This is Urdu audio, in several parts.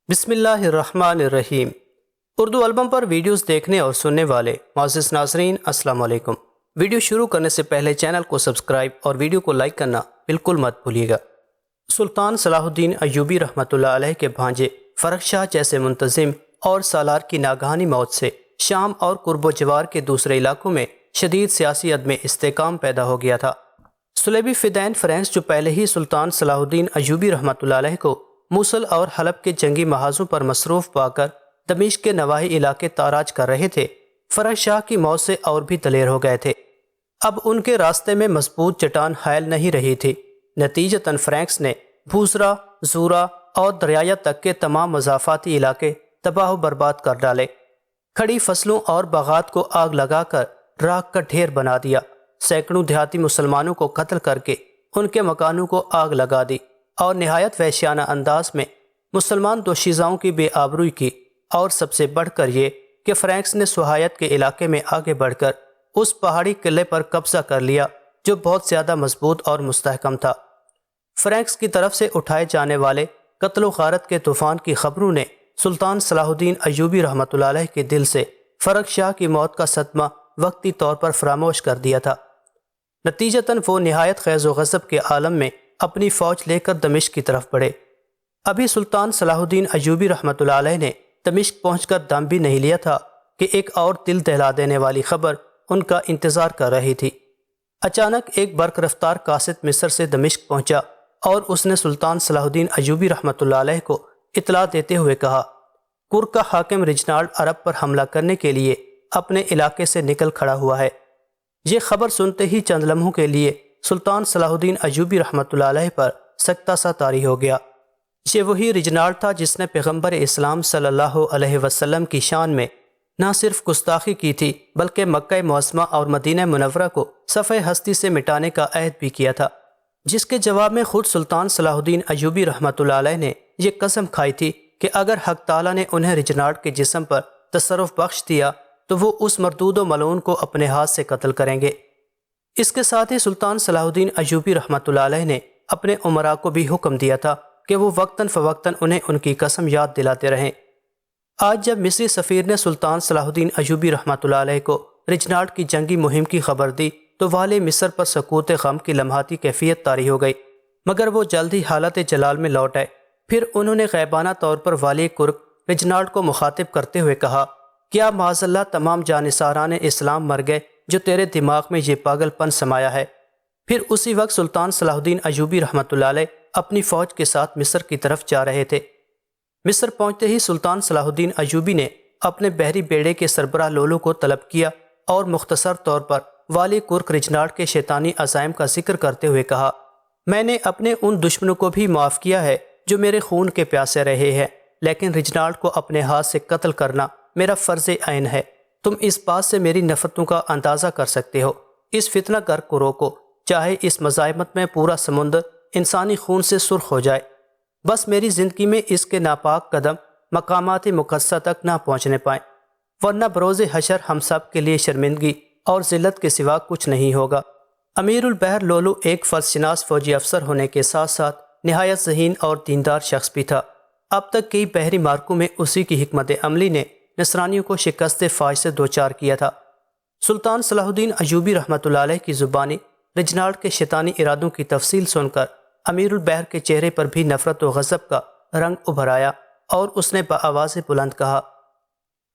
بسم اللہ الرحمن الرحیم۔ اردو البم پر ویڈیوز دیکھنے اور سننے والے معزز ناظرین السلام علیکم۔ ویڈیو شروع کرنے سے پہلے چینل کو سبسکرائب اور ویڈیو کو لائک کرنا بالکل مت بھولیے گا۔ سلطان صلاح الدین ایوبی رحمۃ اللہ علیہ کے بھانجے فرخ شاہ جیسے منتظم اور سالار کی ناگہانی موت سے شام اور قرب و جوار کے دوسرے علاقوں میں شدید سیاسی عدم استحکام پیدا ہو گیا تھا۔ صلیبی فدائین فرانس جو پہلے ہی سلطان صلاح الدین ایوبی رحمۃ اللہ علیہ کو موصل اور حلب کے جنگی محاذوں پر مصروف پا کر دمشق کے نواحی علاقے تاراج کر رہے تھے، فرخ شاہ کی موت سے اور بھی دلیر ہو گئے تھے۔ اب ان کے راستے میں مضبوط چٹان حائل نہیں رہی تھی۔ نتیجتاً فرانس نے بھوسرا، زورا اور دریائے تک کے تمام مضافاتی علاقے تباہ و برباد کر ڈالے۔ کھڑی فصلوں اور باغات کو آگ لگا کر راکھ کا ڈھیر بنا دیا۔ سینکڑوں دیہاتی مسلمانوں کو قتل کر کے ان کے مکانوں کو آگ لگا دی اور نہایت وحشیانہ انداز میں مسلمان دوشیزاؤں کی بے آبروئی کی، اور سب سے بڑھ کر یہ کہ فرانس نے سوہایت کے علاقے میں آگے بڑھ کر اس پہاڑی قلعے پر قبضہ کر لیا جو بہت زیادہ مضبوط اور مستحکم تھا۔ فرانس کی طرف سے اٹھائے جانے والے قتل و غارت کے طوفان کی خبروں نے سلطان صلاح الدین ایوبی رحمۃ اللہ علیہ کے دل سے فرخ شاہ کی موت کا صدمہ وقتی طور پر فراموش کر دیا تھا۔ نتیجتاً وہ نہایت خیز و غضب کے عالم میں اپنی فوج لے کر دمشق کی طرف بڑھے۔ ابھی سلطان صلاح الدین ایوبی رحمۃ اللہ علیہ نے دمشق پہنچ کر دم بھی نہیں لیا تھا کہ ایک اور دل دہلا دینے والی خبر ان کا انتظار کر رہی تھی۔ اچانک ایک برق رفتار قاصد مصر سے دمشق پہنچا اور اس نے سلطان صلاح الدین ایوبی رحمۃ اللہ علیہ کو اطلاع دیتے ہوئے کہا، کرک کا حاکم رجنالڈ عرب پر حملہ کرنے کے لیے اپنے علاقے سے نکل کھڑا ہوا ہے۔ یہ خبر سنتے ہی چند لمحوں کے لیے سلطان صلاح الدین ایوبی رحمۃ اللہ علیہ پر سکتہ سا طاری ہو گیا۔ یہ وہی رجنالڈ تھا جس نے پیغمبر اسلام صلی اللہ علیہ وسلم کی شان میں نہ صرف گستاخی کی تھی بلکہ مکہ معظمہ اور مدینہ منورہ کو صفحہ ہستی سے مٹانے کا عہد بھی کیا تھا، جس کے جواب میں خود سلطان صلاح الدین ایوبی رحمۃ اللہ علیہ نے یہ قسم کھائی تھی کہ اگر حق تعالیٰ نے انہیں رجنالڈ کے جسم پر تصرف بخش دیا تو وہ اس مردود و ملعون کو اپنے ہاتھ سے قتل کریں گے۔ اس کے ساتھ ہی سلطان صلاح الدین ایوبی رحمۃ اللہ علیہ نے اپنے امراء کو بھی حکم دیا تھا کہ وہ وقتاً فوقتاً انہیں ان کی قسم یاد دلاتے رہیں۔ آج جب مصری سفیر نے سلطان صلاح الدین ایوبی رحمۃ اللہ علیہ کو رجنالڈ کی جنگی مہم کی خبر دی تو والی مصر پر سکوت غم کی لمحاتی کیفیت طاری ہو گئی، مگر وہ جلد ہی حالت جلال میں لوٹ آئے۔ پھر انہوں نے غیبانہ طور پر والی کرک رجنالڈ کو مخاطب کرتے ہوئے کہا، کیا معاذ اللہ تمام جانثاران اسلام مر گئے جو تیرے دماغ میں یہ پاگل پن سمایا ہے؟ پھر اسی وقت سلطان صلاح الدین ایوبی رحمۃ اللہ علیہ اپنی فوج کے ساتھ مصر کی طرف جا رہے تھے۔ مصر پہنچتے ہی سلطان صلاح الدین ایوبی نے اپنے بحری بیڑے کے سربراہ لولو کو طلب کیا اور مختصر طور پر والی کرک رجنالڈ کے شیطانی عزائم کا ذکر کرتے ہوئے کہا، میں نے اپنے ان دشمنوں کو بھی معاف کیا ہے جو میرے خون کے پیاسے رہے ہیں، لیکن رجنالڈ کو اپنے ہاتھ سے قتل کرنا میرا فرض عین ہے۔ تم اس بات سے میری نفرتوں کا اندازہ کر سکتے ہو۔ اس فتنہ گر کو روکو، چاہے اس مزاحمت میں پورا سمندر انسانی خون سے سرخ ہو جائے، بس میری زندگی میں اس کے ناپاک قدم مقامات مقدسہ تک نہ پہنچنے پائیں، ورنہ بروز حشر ہم سب کے لیے شرمندگی اور ذلت کے سوا کچھ نہیں ہوگا۔ امیر البحر لولو ایک فرض شناس فوجی افسر ہونے کے ساتھ ساتھ نہایت ذہین اور دیندار شخص بھی تھا۔ اب تک کئی بحری مارکوں میں اسی کی حکمت عملی نے نصرانیوں کو شکست فاش سے دوچار کیا تھا۔ سلطان صلاح الدین ایوبی رحمۃ اللہ علیہ کی زبانی رجنالڈ کے شیطانی ارادوں کی تفصیل سن کر امیر البحر کے چہرے پر بھی نفرت و غضب کا رنگ ابھر آیا اور اس نے بآواز بلند کہا،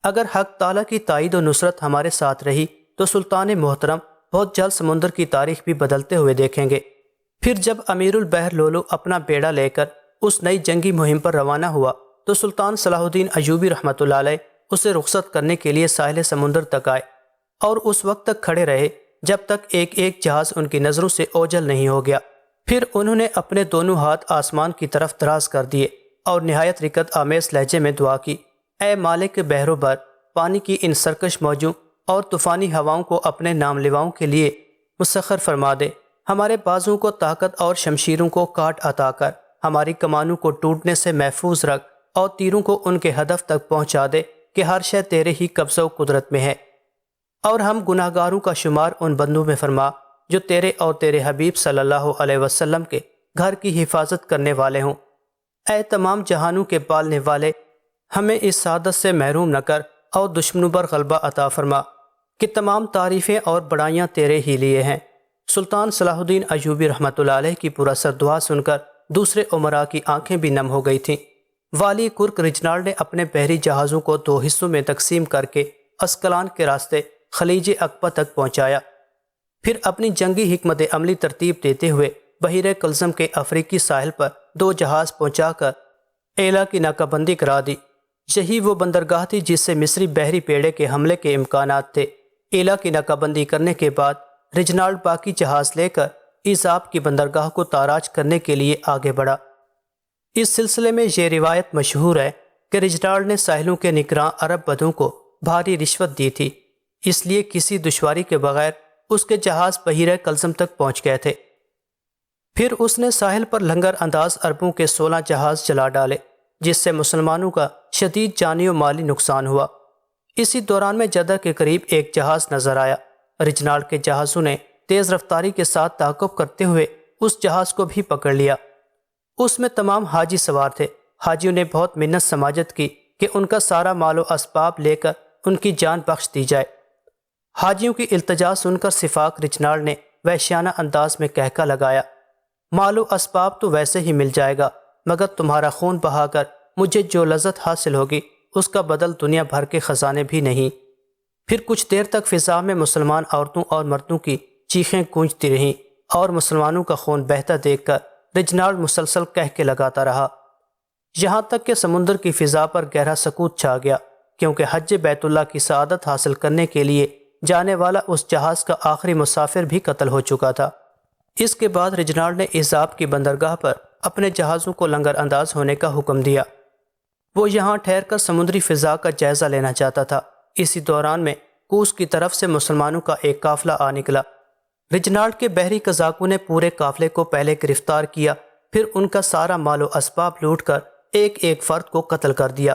اگر حق تعالیٰ کی تائید و نصرت ہمارے ساتھ رہی تو سلطان محترم بہت جلد سمندر کی تاریخ بھی بدلتے ہوئے دیکھیں گے۔ پھر جب امیر البحر لولو اپنا بیڑا لے کر اس نئی جنگی مہم پر روانہ ہوا تو سلطان صلاح الدین ایوبی رحمۃ اللہ علیہ اسے رخصت کرنے کے لیے ساحل سمندر تک آئے اور اس وقت تک کھڑے رہے جب تک ایک ایک جہاز ان کی نظروں سے اوجھل نہیں ہو گیا۔ پھر انہوں نے اپنے دونوں ہاتھ آسمان کی طرف دراز کر دیے اور نہایت رکت آمیز لہجے میں دعا کی، اے مالک بحر و بر، پانی کی ان سرکش موجوں اور طوفانی ہواؤں کو اپنے نام لیواؤں کے لیے مسخر فرما دے، ہمارے بازوں کو طاقت اور شمشیروں کو کاٹ عطا کر، ہماری کمانوں کو ٹوٹنے سے محفوظ رکھ اور تیروں کو ان کے ہدف تک پہنچا دے کہ ہر شے تیرے ہی قبضہ و قدرت میں ہے، اور ہم گناہگاروں کا شمار ان بندوں میں فرما جو تیرے اور تیرے حبیب صلی اللہ علیہ وسلم کے گھر کی حفاظت کرنے والے ہوں۔ اے تمام جہانوں کے پالنے والے، ہمیں اس سعادت سے محروم نہ کر اور دشمنوں پر غلبہ عطا فرما کہ تمام تعریفیں اور بڑائیاں تیرے ہی لیے ہیں۔ سلطان صلاح الدین ایوبی رحمۃ اللہ علیہ کی پورا سر دعا سن کر دوسرے امراء کی آنکھیں بھی نم ہو گئی تھیں۔ والی کرک رجنالڈ نے اپنے بحری جہازوں کو 2 حصوں میں تقسیم کر کے اسکلان کے راستے خلیج عقبہ تک پہنچایا، پھر اپنی جنگی حکمت عملی ترتیب دیتے ہوئے بحیرہ کلزم کے افریقی ساحل پر 2 جہاز پہنچا کر ایلا کی ناکہ بندی کرا دی۔ یہی وہ بندرگاہ تھی جس سے مصری بحری بیڑے کے حملے کے امکانات تھے۔ ایلا کی ناکہ بندی کرنے کے بعد رجنالڈ باقی جہاز لے کر ایزاب کی بندرگاہ کو تاراج کرنے کے لیے آگے بڑھا۔ اس سلسلے میں یہ روایت مشہور ہے کہ رجنالڈ نے ساحلوں کے نگراں عرب بدوں کو بھاری رشوت دی تھی، اس لیے کسی دشواری کے بغیر اس کے جہاز بحیرہ کلزم تک پہنچ گئے تھے۔ پھر اس نے ساحل پر لنگر انداز عربوں کے 16 جہاز جلا ڈالے، جس سے مسلمانوں کا شدید جانی و مالی نقصان ہوا۔ اسی دوران میں جدہ کے قریب ایک جہاز نظر آیا۔ رجنالڈ کے جہازوں نے تیز رفتاری کے ساتھ تعاقب کرتے ہوئے اس جہاز کو بھی پکڑ لیا۔ اس میں تمام حاجی سوار تھے۔ حاجیوں نے بہت منت سماجت کی کہ ان کا سارا مال و اسباب لے کر ان کی جان بخش دی جائے۔ حاجیوں کی التجا سن کر سفاک رجنالڈ نے وحشیانہ انداز میں کہکا لگایا، مال و اسباب تو ویسے ہی مل جائے گا، مگر تمہارا خون بہا کر مجھے جو لذت حاصل ہوگی اس کا بدل دنیا بھر کے خزانے بھی نہیں۔ پھر کچھ دیر تک فضا میں مسلمان عورتوں اور مردوں کی چیخیں گونجتی رہیں اور مسلمانوں کا خون بہتا دیکھ کر رجنالڈ مسلسل کہکے لگاتا رہا، یہاں تک کہ سمندر کی فضا پر گہرا سکوت چھا گیا، کیونکہ حج بیت اللہ کی سعادت حاصل کرنے کے لیے جانے والا اس جہاز کا آخری مسافر بھی قتل ہو چکا تھا۔ اس کے بعد رجنالڈ نے ایزاب کی بندرگاہ پر اپنے جہازوں کو لنگر انداز ہونے کا حکم دیا۔ وہ یہاں ٹھہر کر سمندری فضا کا جائزہ لینا چاہتا تھا۔ اسی دوران میں کوس کی طرف سے مسلمانوں کا ایک قافلہ آ نکلا۔ رجنالڈ کے بحری قزاقوں نے پورے قافلے کو پہلے گرفتار کیا، پھر ان کا سارا مال و اسباب لوٹ کر ایک ایک فرد کو قتل کر دیا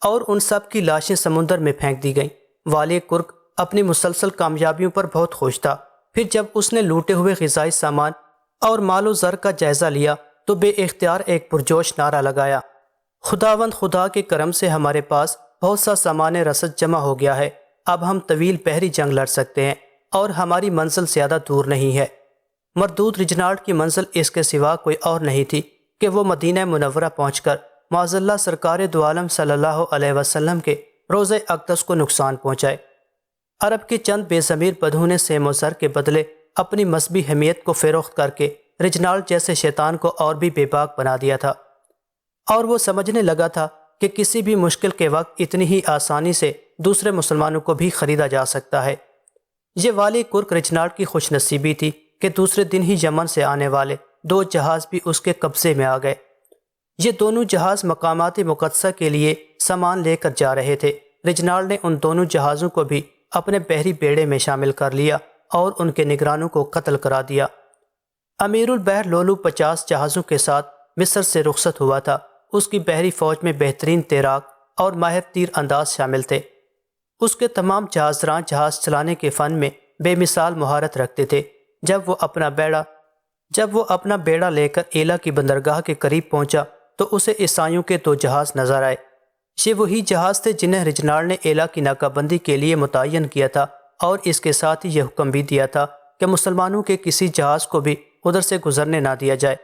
اور ان سب کی لاشیں سمندر میں پھینک دی گئیں۔ والی کرک اپنی مسلسل کامیابیوں پر بہت خوش تھا۔ پھر جب اس نے لوٹے ہوئے غذائی سامان اور مال و زر کا جائزہ لیا تو بے اختیار ایک پرجوش نعرہ لگایا، خداوند خدا کے کرم سے ہمارے پاس بہت سا سامان رسد جمع ہو گیا ہے، اب ہم طویل بحری جنگ لڑ سکتے ہیں اور ہماری منزل زیادہ دور نہیں ہے۔ مردود رجنالڈ کی منزل اس کے سوا کوئی اور نہیں تھی کہ وہ مدینہ منورہ پہنچ کر معاذ اللہ سرکار دو عالم صلی اللہ علیہ وسلم کے روضہ اقدس کو نقصان پہنچائے۔ عرب کے چند بے ضمیر بدھوں نے سیم و زر کے بدلے اپنی مذہبی حمیت کو فروخت کر کے رجنالڈ جیسے شیطان کو اور بھی بے باک بنا دیا تھا، اور وہ سمجھنے لگا تھا کہ کسی بھی مشکل کے وقت اتنی ہی آسانی سے دوسرے مسلمانوں کو بھی خریدا جا سکتا ہے۔ یہ والی کرک رجنالڈ کی خوش نصیبی تھی کہ دوسرے دن ہی یمن سے آنے والے 2 جہاز بھی اس کے قبضے میں آ گئے۔ یہ دونوں جہاز مقامات مقدسہ کے لیے سامان لے کر جا رہے تھے۔ رجنالڈ نے ان دونوں جہازوں کو بھی اپنے بحری بیڑے میں شامل کر لیا اور ان کے نگرانوں کو قتل کرا دیا۔ امیر البحر لولو 50 جہازوں کے ساتھ مصر سے رخصت ہوا تھا۔ اس کی بحری فوج میں بہترین تیراک اور ماہر تیر انداز شامل تھے۔ اس کے تمام جہازراں جہاز چلانے کے فن میں بے مثال مہارت رکھتے تھے۔ جب وہ اپنا بیڑا لے کر ایلا کی بندرگاہ کے قریب پہنچا تو اسے عیسائیوں کے 2 جہاز نظر آئے۔ یہ وہی جہاز تھے جنہیں رجنالڈ نے ایلا کی ناکہ بندی کے لیے متعین کیا تھا، اور اس کے ساتھ ہی یہ حکم بھی دیا تھا کہ مسلمانوں کے کسی جہاز کو بھی ادھر سے گزرنے نہ دیا جائے۔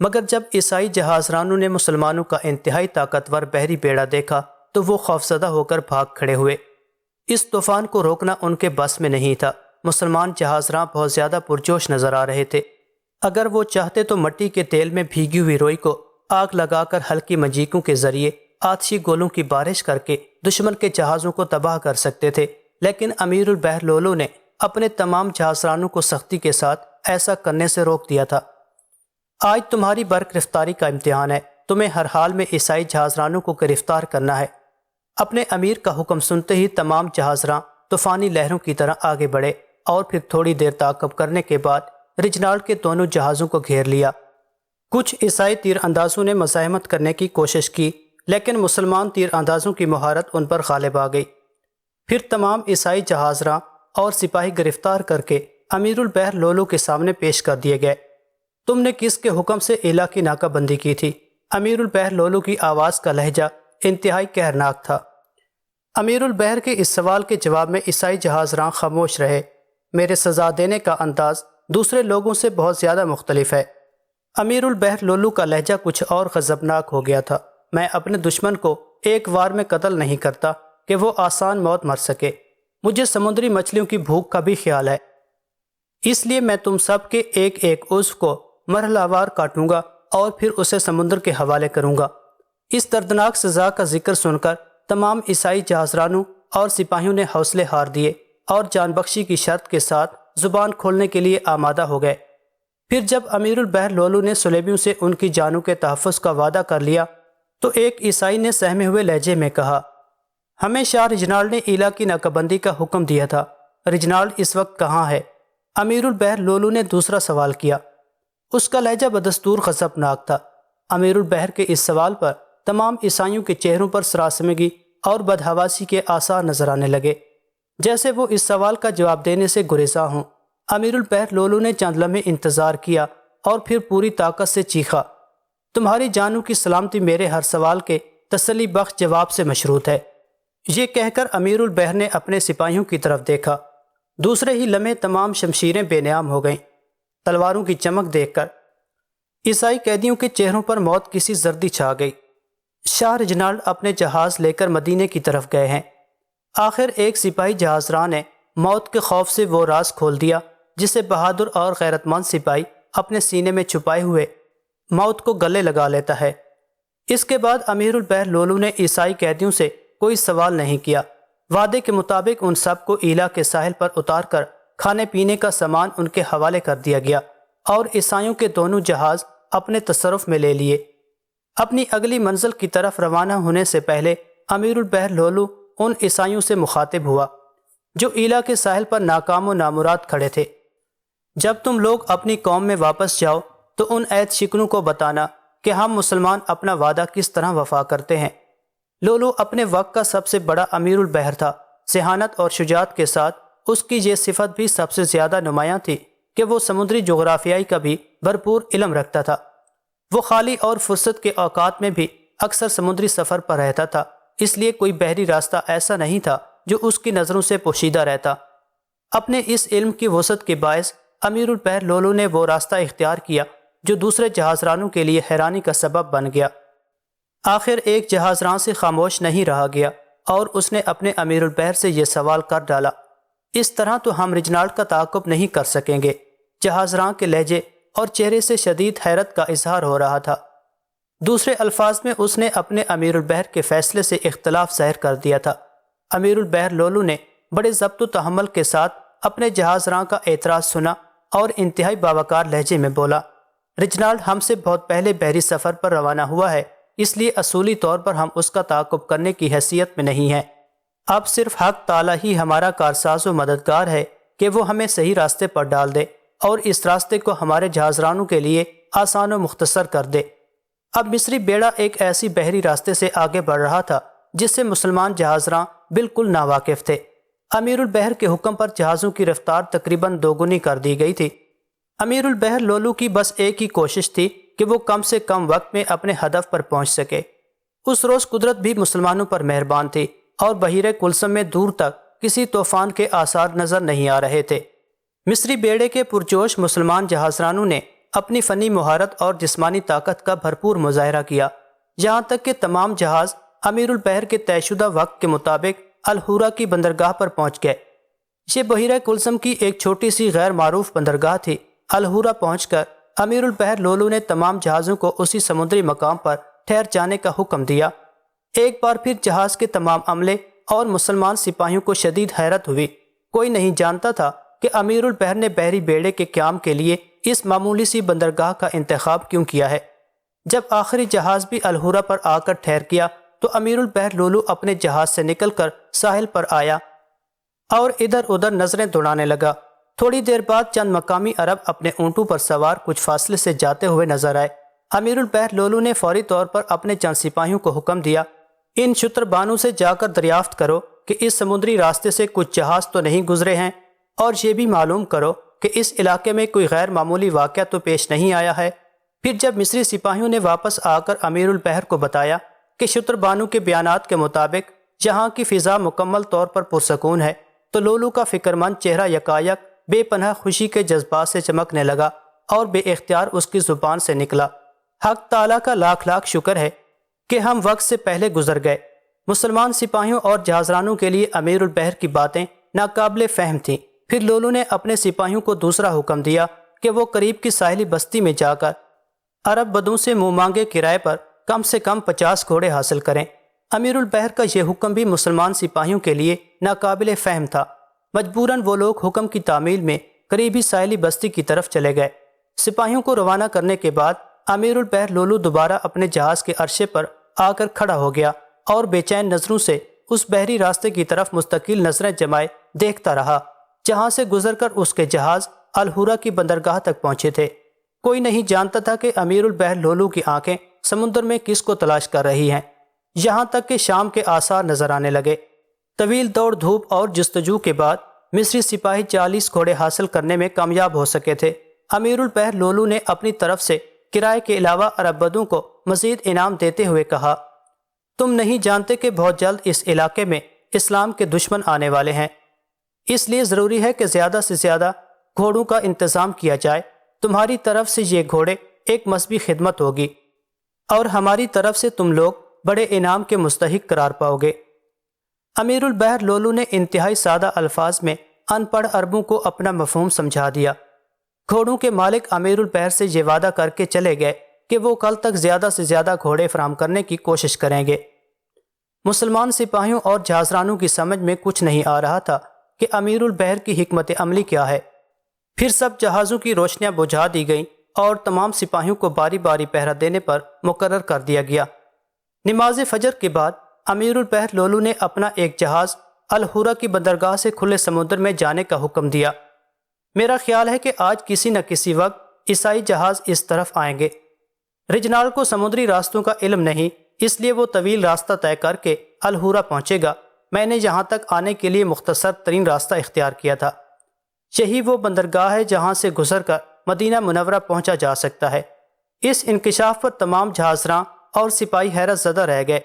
مگر جب عیسائی جہازرانوں نے مسلمانوں کا انتہائی طاقتور بحری بیڑا دیکھا تو وہ خوفزدہ ہو کر بھاگ کھڑے ہوئے۔ اس طوفان کو روکنا ان کے بس میں نہیں تھا۔ مسلمان جہازراں بہت زیادہ پرجوش نظر آ رہے تھے۔ اگر وہ چاہتے تو مٹی کے تیل میں بھیگی ہوئی روئی کو آگ لگا کر ہلکی مجیکوں کے ذریعے آتشی گولوں کی بارش کر کے دشمن کے جہازوں کو تباہ کر سکتے تھے، لیکن امیر البحر لولو نے اپنے تمام جہازرانوں کو سختی کے ساتھ ایسا کرنے سے روک دیا تھا۔ آج تمہاری برگرفتاری کا امتحان ہے، تمہیں ہر حال میں عیسائی جہازرانوں کو گرفتار کرنا ہے۔ اپنے امیر کا حکم سنتے ہی تمام جہازراں طوفانی لہروں کی طرح آگے بڑھے اور پھر تھوڑی دیر تعاقب کرنے کے بعد رجنالڈ کے دونوں جہازوں کو گھیر لیا۔ کچھ عیسائی تیر اندازوں نے مزاحمت کرنے کی کوشش کی، لیکن مسلمان تیر اندازوں کی مہارت ان پر غالب آ گئی۔ پھر تمام عیسائی جہازراں اور سپاہی گرفتار کر کے امیر البحر لولو کے سامنے پیش کر دیے گئے۔ تم نے کس کے حکم سے ایلا کی ناکہ بندی کی تھی؟ امیر البحر لولو کی آواز کا لہجہ انتہائی قہرناک تھا۔ امیر البحر کے اس سوال کے جواب میں عیسائی جہاز راں خاموش رہے۔ میرے سزا دینے کا انداز دوسرے لوگوں سے بہت زیادہ مختلف ہے۔ امیر البحر لولو کا لہجہ کچھ اور غضبناک ہو گیا تھا۔ میں اپنے دشمن کو ایک وار میں قتل نہیں کرتا کہ وہ آسان موت مر سکے۔ مجھے سمندری مچھلیوں کی بھوک کا بھی خیال ہے، اس لیے میں تم سب کے ایک ایک عضو کو مرحلہ وار کاٹوں گا اور پھر اسے سمندر کے حوالے کروں گا۔ اس دردناک سزا کا ذکر سن کر تمام عیسائی جہازرانوں اور سپاہیوں نے حوصلے ہار دیے اور جان بخشی کی شرط کے ساتھ زبان کھولنے کے لیے آمادہ ہو گئے۔ پھر جب امیر البحر لولو نے سلیبیوں سے ان کی جانوں کے تحفظ کا وعدہ کر لیا تو ایک عیسائی نے سہمے ہوئے لہجے میں کہا، ہمیں شاہ رجنالڈ نے ایلا کی ناکہ بندی کا حکم دیا تھا، رجنالڈ اس وقت کہاں ہے؟ امیر البحر لولو نے دوسرا سوال کیا۔ اس کا لہجہ بدستور غضبناک تھا۔ امیر البحر کے اس سوال پر تمام عیسائیوں کے چہروں پر سراسیمگی اور بدحواسی کے آثار نظر آنے لگے، جیسے وہ اس سوال کا جواب دینے سے گریزاں ہوں۔ امیر البحر لولو نے چند لمحے انتظار کیا اور پھر پوری طاقت سے چیخا، تمہاری جانوں کی سلامتی میرے ہر سوال کے تسلی بخش جواب سے مشروط ہے۔ یہ کہہ کر امیر البحر نے اپنے سپاہیوں کی طرف دیکھا۔ دوسرے ہی لمحے تمام شمشیریں بے نیام ہو گئیں۔ تلواروں کی چمک دیکھ کر عیسائی قیدیوں کے چہروں پر موت کسی زردی چھا گئی۔ شاہ رجنالڈ اپنے جہاز لے کر مدینے کی طرف گئے ہیں۔ آخر ایک سپاہی جہاز راں نے موت کے خوف سے وہ راز کھول دیا جسے بہادر اور غیرت مند سپاہی اپنے سینے میں چھپائے ہوئے موت کو گلے لگا لیتا ہے۔ اس کے بعد امیر البحر لولو نے عیسائی قیدیوں سے کوئی سوال نہیں کیا۔ وعدے کے مطابق ان سب کو ایلا کے ساحل پر اتار کر کھانے پینے کا سامان ان کے حوالے کر دیا گیا اور عیسائیوں کے دونوں جہاز اپنے تصرف میں لے لیے۔ اپنی اگلی منزل کی طرف روانہ ہونے سے پہلے امیر البحر لولو ان عیسائیوں سے مخاطب ہوا جو ایلا کے ساحل پر ناکام و نامراد کھڑے تھے۔ جب تم لوگ اپنی قوم میں واپس جاؤ تو ان عہد شکنوں کو بتانا کہ ہم مسلمان اپنا وعدہ کس طرح وفا کرتے ہیں۔ لولو اپنے وقت کا سب سے بڑا امیر البحر تھا۔ ذہانت اور شجاعت کے ساتھ اس کی یہ صفت بھی سب سے زیادہ نمایاں تھی کہ وہ سمندری جغرافیائی کا بھی بھرپور علم رکھتا تھا۔ وہ خالی اور فرصت کے اوقات میں بھی اکثر سمندری سفر پر رہتا تھا، اس لیے کوئی بحری راستہ ایسا نہیں تھا جو اس کی نظروں سے پوشیدہ رہتا۔ اپنے اس علم کی وسعت کے باعث امیر البحر لولو نے وہ راستہ اختیار کیا جو دوسرے جہاز رانوں کے لیے حیرانی کا سبب بن گیا۔ آخر ایک جہاز راں سے خاموش نہیں رہا گیا اور اس نے اپنے امیر البحر سے یہ سوال کر ڈالا، اس طرح تو ہم رجنالڈ کا تعاقب نہیں کر سکیں گے۔ جہاز راں کے لہجے اور چہرے سے شدید حیرت کا اظہار ہو رہا تھا۔ دوسرے الفاظ میں اس نے اپنے امیر البحر کے فیصلے سے اختلاف ظاہر کر دیا تھا۔ امیر البحر لولو نے بڑے ضبط و تحمل کے ساتھ اپنے جہاز راں کا اعتراض سنا اور انتہائی باوقار لہجے میں بولا، رجنالڈ ہم سے بہت پہلے بحری سفر پر روانہ ہوا ہے، اس لیے اصولی طور پر ہم اس کا تعاقب کرنے کی حیثیت میں نہیں ہیں۔ اب صرف حق تعالیٰ ہی ہمارا کارساز و مددگار ہے کہ وہ ہمیں صحیح راستے پر ڈال دے اور اس راستے کو ہمارے جہازرانوں کے لیے آسان و مختصر کر دے۔ اب مصری بیڑا ایک ایسی بحری راستے سے آگے بڑھ رہا تھا جس سے مسلمان جہازراں بالکل ناواقف تھے۔ امیر البحر کے حکم پر جہازوں کی رفتار تقریباً دوگنی کر دی گئی تھی۔ امیر البحر لولو کی بس ایک ہی کوشش تھی کہ وہ کم سے کم وقت میں اپنے ہدف پر پہنچ سکے۔ اس روز قدرت بھی مسلمانوں پر مہربان تھی اور بحیرہ کلثم میں دور تک کسی طوفان کے آثار نظر نہیں آ رہے تھے۔ مصری بیڑے کے پرجوش مسلمان جہازرانوں نے اپنی فنی مہارت اور جسمانی طاقت کا بھرپور مظاہرہ کیا، یہاں تک کہ تمام جہاز امیر البحر کے طے شدہ وقت کے مطابق الحورہ کی بندرگاہ پر پہنچ گئے۔ یہ بحیرہ کلثم کی ایک چھوٹی سی غیر معروف بندرگاہ تھی۔ الحورہ پہنچ کر امیر البحر لولو نے تمام جہازوں کو اسی سمندری مقام پر ٹھہر جانے کا حکم دیا۔ ایک بار پھر جہاز کے تمام عملے اور مسلمان سپاہیوں کو شدید حیرت ہوئی۔ کوئی نہیں جانتا تھا کہ امیر البحر نے بحری بیڑے کے قیام کے لیے اس معمولی سی بندرگاہ کا انتخاب کیوں کیا ہے۔ جب آخری جہاز بھی الحورہ پر آ کر ٹھہر گیا تو امیر البحر لولو اپنے جہاز سے نکل کر ساحل پر آیا اور ادھر ادھر نظریں دوڑانے لگا۔ تھوڑی دیر بعد چند مقامی عرب اپنے اونٹوں پر سوار کچھ فاصلے سے جاتے ہوئے نظر آئے۔ امیر البحر لولو نے فوری طور پر اپنے چند سپاہیوں کو حکم دیا، ان شتر بانوں سے جا کر دریافت کرو کہ اس سمندری راستے سے کچھ جہاز تو نہیں گزرے ہیں، اور یہ بھی معلوم کرو کہ اس علاقے میں کوئی غیر معمولی واقعہ تو پیش نہیں آیا ہے۔ پھر جب مصری سپاہیوں نے واپس آ کر امیر البحر کو بتایا کہ شتر بانو کے بیانات کے مطابق جہاں کی فضا مکمل طور پر پرسکون ہے، تو لولو کا فکرمند چہرہ یکایک بے پناہ خوشی کے جذبات سے چمکنے لگا اور بے اختیار اس کی زبان سے نکلا، حق تعالیٰ کا لاکھ لاکھ شکر ہے کہ ہم وقت سے پہلے گزر گئے۔ مسلمان سپاہیوں اور جہازرانوں کے لیے امیر البحر کی باتیں ناقابل فہم تھیں۔ پھر لولو نے اپنے سپاہیوں کو دوسرا حکم دیا کہ وہ قریب کی ساحلی بستی میں جا کر عرب بدوں سے منہ مانگے کرائے پر کم سے کم 50 گھوڑے حاصل کریں۔ امیر البحر کا یہ حکم بھی مسلمان سپاہیوں کے لیے ناقابل فہم تھا۔ مجبوراً وہ لوگ حکم کی تعمیل میں قریبی ساحلی بستی کی طرف چلے گئے۔ سپاہیوں کو روانہ کرنے کے بعد امیر البحر لولو دوبارہ اپنے جہاز کے عرشے پر آ کر کھڑا ہو گیا اور بے چین نظروں سے اس بحری راستے کی طرف مستقل نظریں جمائے دیکھتا رہا جہاں سے گزر کر اس کے جہاز الحورہ کی بندرگاہ تک پہنچے تھے۔ کوئی نہیں جانتا تھا کہ امیر البحر لولو کی آنکھیں سمندر میں کس کو تلاش کر رہی ہیں، یہاں تک کہ شام کے آثار نظر آنے لگے۔ طویل دوڑ دھوپ اور جستجو کے بعد مصری سپاہی 40 گھوڑے حاصل کرنے میں کامیاب ہو سکے تھے۔ امیر البحر لولو نے اپنی طرف سے کرائے کے علاوہ عرب بدوں کو مزید انعام دیتے ہوئے کہا، تم نہیں جانتے کہ بہت جلد اس علاقے میں اسلام کے دشمن آنے والے ہیں، اس لیے ضروری ہے کہ زیادہ سے زیادہ گھوڑوں کا انتظام کیا جائے۔ تمہاری طرف سے یہ گھوڑے ایک مذہبی خدمت ہوگی اور ہماری طرف سے تم لوگ بڑے انعام کے مستحق قرار پاؤ گے۔ امیر البحر لولو نے انتہائی سادہ الفاظ میں ان پڑھ عربوں کو اپنا مفہوم سمجھا دیا۔ گھوڑوں کے مالک امیر البحر سے یہ وعدہ کر کے چلے گئے کہ وہ کل تک زیادہ سے زیادہ گھوڑے فراہم کرنے کی کوشش کریں گے۔ مسلمان سپاہیوں اور جہازرانوں کی سمجھ میں کچھ نہیں آ رہا تھا کہ امیر البحر کی حکمت عملی کیا ہے۔ پھر سب جہازوں کی روشنیاں بجھا دی گئیں اور تمام سپاہیوں کو باری باری پہرا دینے پر مقرر کر دیا گیا۔ نماز فجر کے بعد امیر البحر لولو نے اپنا ایک جہاز الحورہ کی بندرگاہ سے کھلے سمندر میں جانے کا حکم دیا۔ میرا خیال ہے کہ آج کسی نہ کسی وقت عیسائی جہاز اس طرف آئیں گے۔ رجنال کو سمندری راستوں کا علم نہیں، اس لیے وہ طویل راستہ طے کر کے الحورہ پہنچے گا۔ میں نے یہاں تک آنے کے لیے مختصر ترین راستہ اختیار کیا تھا۔ یہی وہ بندرگاہ ہے جہاں سے گزر کر مدینہ منورہ پہنچا جا سکتا ہے۔ اس انکشاف پر تمام جہازراں اور سپاہی حیرت زدہ رہ گئے۔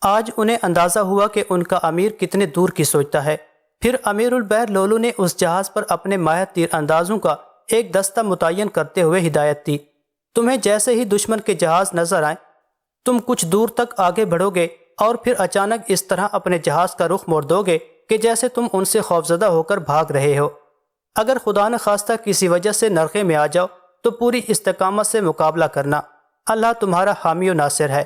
آج انہیں اندازہ ہوا کہ ان کا امیر کتنے دور کی سوچتا ہے۔ پھر امیر البحر لولو نے اس جہاز پر اپنے ماہر تیر اندازوں کا ایک دستہ متعین کرتے ہوئے ہدایت دی، تمہیں جیسے ہی دشمن کے جہاز نظر آئیں تم کچھ دور تک آگے بڑھو گے اور پھر اچانک اس طرح اپنے جہاز کا رخ موڑ دو گے کہ جیسے تم ان سے خوفزدہ ہو کر بھاگ رہے ہو۔ اگر خدا نخواستہ کسی وجہ سے نرخے میں آ جاؤ تو پوری استقامت سے مقابلہ کرنا، اللہ تمہارا حامی و ناصر ہے۔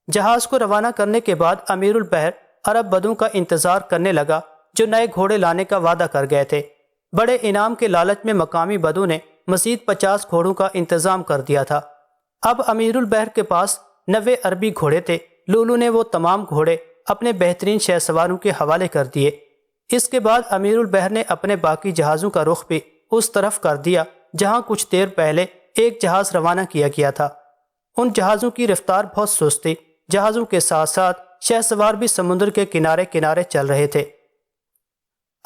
جہاز کو روانہ کرنے کے بعد امیر البحر عرب بدوں کا انتظار کرنے لگا جو نئے گھوڑے لانے کا وعدہ کر گئے تھے۔ بڑے انعام کے لالچ میں مقامی بدوں نے مزید 50 گھوڑوں کا انتظام کر دیا تھا۔ اب امیر البحر کے پاس 90 عربی گھوڑے تھے۔ لولو نے وہ تمام گھوڑے اپنے بہترین شہ سواروں کے حوالے کر دیے۔ اس کے بعد امیر البحر نے اپنے باقی جہازوں کا رخ بھی اس طرف کر دیا جہاں کچھ دیر پہلے ایک جہاز روانہ کیا گیا تھا۔ ان جہازوں کی رفتار بہت سست تھی۔ جہازوں کے ساتھ ساتھ شہ سوار بھی سمندر کے کنارے کنارے چل رہے تھے۔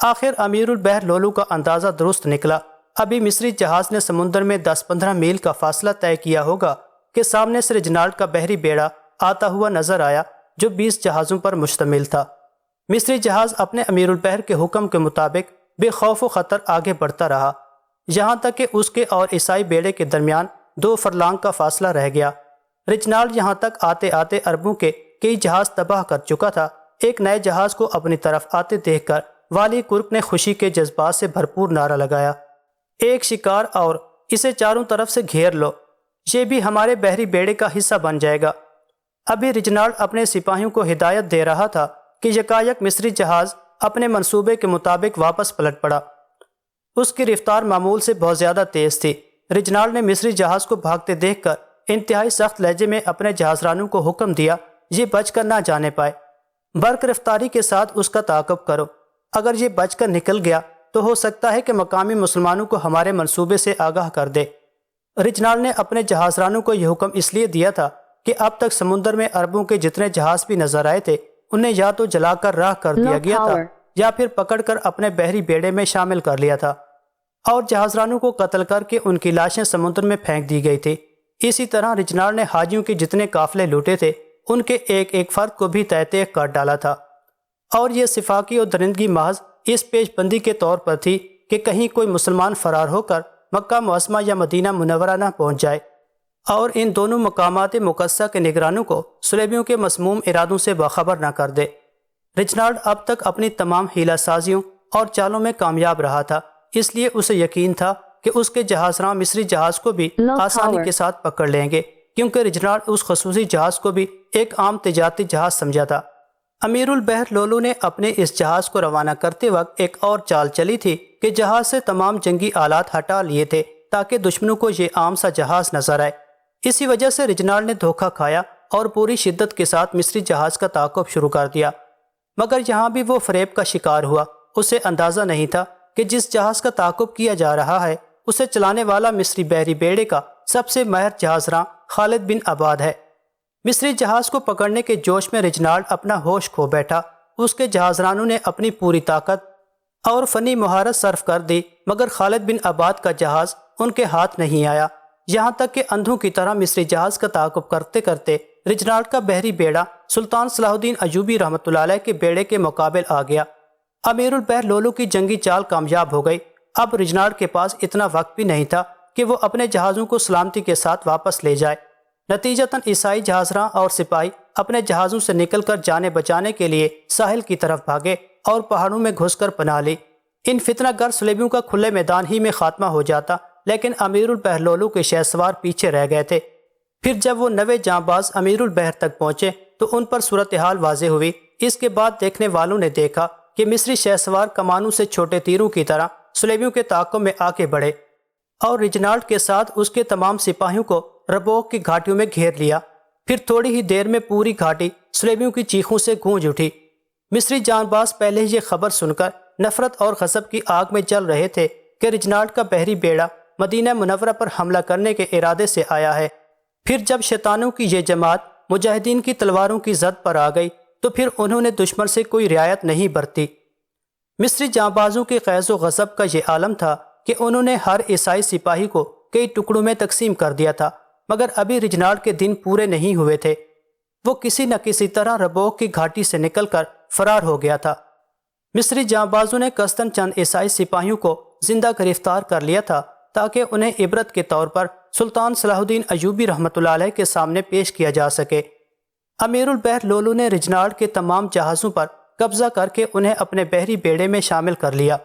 آخر امیر البحر لولو کا اندازہ درست نکلا۔ ابھی مصری جہاز نے سمندر میں 10-15 میل کا فاصلہ طے کیا ہوگا کہ سامنے سے رجنالڈ کا بحری بیڑا آتا ہوا نظر آیا جو 20 جہازوں پر مشتمل تھا۔ مصری جہاز اپنے امیر البحر کے حکم کے مطابق بے خوف و خطر آگے بڑھتا رہا یہاں تک کہ اس کے اور عیسائی بیڑے کے درمیان 2 فرلانگ کا فاصلہ رہ گیا۔ رجنالڈ یہاں تک آتے آتے عربوں کے کئی جہاز تباہ کر چکا تھا۔ ایک نئے جہاز کو اپنی طرف آتے دیکھ کر والی کرک نے خوشی کے جذبات سے بھرپور نعرہ لگایا، ایک شکار اور اسے چاروں طرف سے گھیر لو، یہ بھی ہمارے بحری بیڑے کا حصہ بن جائے گا۔ ابھی رجنالڈ اپنے سپاہیوں کو ہدایت دے رہا تھا کہ یکایک مصری جہاز اپنے منصوبے کے مطابق واپس پلٹ پڑا۔ اس کی رفتار معمول سے بہت زیادہ تیز تھی۔ رجنالڈ نے مصری جہاز کو بھاگتے دیکھ کر انتہائی سخت لہجے میں اپنے جہازرانوں کو حکم دیا، یہ بچ کر نہ جانے پائے، برق رفتاری کے ساتھ اس کا تعاقب کرو۔ اگر یہ بچ کر نکل گیا تو ہو سکتا ہے کہ مقامی مسلمانوں کو ہمارے منصوبے سے آگاہ کر دے۔ رجنالڈ نے اپنے جہازرانوں کو یہ حکم اس لیے دیا تھا کہ اب تک سمندر میں عربوں کے جتنے جہاز بھی نظر آئے تھے انہیں یا تو جلا کر راہ کر دیا گیا تھا یا پھر پکڑ کر اپنے بحری بیڑے میں شامل کر لیا تھا اور جہازرانوں کو قتل کر کے ان کی لاشیں سمندر میں پھینک دی گئی تھی۔ اسی طرح رجنارڈ نے حاجیوں کے جتنے قافلے لوٹے تھے ان کے ایک ایک فرد کو بھی تہہ کاٹ ڈالا تھا، اور یہ صفاقی اور درندگی محض اس پیش بندی کے طور پر تھی کہ کہیں کوئی مسلمان فرار ہو کر مکہ معظمہ یا مدینہ منورہ نہ پہنچ جائے اور ان دونوں مقامات مقدسہ کے نگرانوں کو صلیبیوں کے مسموم ارادوں سے باخبر نہ کر دے۔ رچنارڈ اب تک اپنی تمام حیلہ سازیوں اور چالوں میں کامیاب رہا تھا، اس لیے اسے یقین تھا کہ اس کے جہاز راں مصری جہاز کو بھی آسانی کے ساتھ پکڑ لیں گے، کیونکہ رچنارڈ اس خصوصی جہاز کو بھی ایک عام تجارتی جہاز سمجھا تھا۔ امیر البحر لولو نے اپنے اس جہاز کو روانہ کرتے وقت ایک اور چال چلی تھی کہ جہاز سے تمام جنگی آلات ہٹا لیے تھے تاکہ دشمنوں کو یہ عام سا جہاز نظر آئے۔ اسی وجہ سے رچنارڈ نے دھوکہ کھایا اور پوری شدت کے ساتھ مصری جہاز کا تعاقب شروع کر دیا، مگر یہاں بھی وہ فریب کا شکار ہوا۔ اسے اندازہ نہیں تھا کہ جس جہاز کا تعاقب کیا جا رہا ہے اسے چلانے والا مصری بحری بیڑے کا سب سے ماہر جہاز راں خالد بن عباد ہے۔ مصری جہاز کو پکڑنے کے جوش میں رچنارڈ اپنا ہوش کھو بیٹھا۔ اس کے جہاز رانوں نے اپنی پوری طاقت اور فنی مہارت صرف کر دی، مگر خالد بن عباد کا جہاز ان کے ہاتھ نہیں آیا، یہاں تک کہ اندھوں کی طرح مصری جہاز کا تعاقب کرتے کرتے رچنارڈ کا بحری بیڑا سلطان صلاح الدین ایوبی رحمۃ اللہ علیہ کے بیڑے کے مقابل آ گیا۔ امیر البحر لولو کی جنگی چال کامیاب ہو گئی۔ اب رچنارڈ کے پاس اتنا وقت بھی نہیں تھا کہ وہ اپنے جہازوں کو سلامتی کے ساتھ واپس لے جائے۔ نتیجتاً عیسائی جہاز راں اور سپاہی اپنے جہازوں سے نکل کر جانیں بچانے کے لیے ساحل کی طرف بھاگے اور پہاڑوں میں گھس کر پناہ لی۔ ان فتنہ گر صلیبیوں کا کھلے میدان ہی میں خاتمہ ہو جاتا، لیکن امیر البحر لولو کے شہ سوار پیچھے رہ گئے تھے۔ پھر جب وہ نوے جاں باز امیر البحر تک پہنچے تو ان پر صورتحال واضح ہوئی۔ اس کے بعد دیکھنے والوں نے دیکھا کہ مصری شہ سوار کمانوں سے چھوٹے تیروں کی طرح صلیبیوں کے تعاقب میں آگے بڑھے اور رچنارڈ کے ساتھ اس کے تمام سپاہیوں کو ربوک کی گھاٹیوں میں گھیر لیا۔ پھر تھوڑی ہی دیر میں پوری گھاٹی صلیبیوں کی چیخوں سے گونج اٹھی۔ مصری جان باز پہلے ہی یہ خبر سن کر نفرت اور غضب کی آگ میں جل رہے تھے کہ رچنارڈ کا بحری بیڑا مدینہ منورہ پر حملہ کرنے کے ارادے سے آیا ہے۔ پھر جب شیطانوں کی یہ جماعت مجاہدین کی تلواروں کی زد پر آ گئی تو پھر انہوں نے دشمن سے کوئی رعایت نہیں برتی۔ مصری جاں بازوں کے غیظ و غضب کا یہ عالم تھا کہ انہوں نے ہر عیسائی سپاہی کو کئی ٹکڑوں میں تقسیم کر دیا تھا، مگر ابھی رچنارڈ کے دن پورے نہیں ہوئے تھے۔ وہ کسی نہ کسی طرح ربوک کی گھاٹی سے نکل کر فرار ہو گیا تھا۔ مصری جاں بازوں نے قصداً چند عیسائی سپاہیوں کو زندہ گرفتار کر لیا تھا تاکہ انہیں عبرت کے طور پر سلطان صلاح الدین ایوبی رحمۃ اللہ علیہ کے سامنے پیش کیا جا سکے۔ امیر البحر لولو نے رچنارڈ کے تمام جہازوں پر قبضہ کر کے انہیں اپنے بحری بیڑے میں شامل کر لیا۔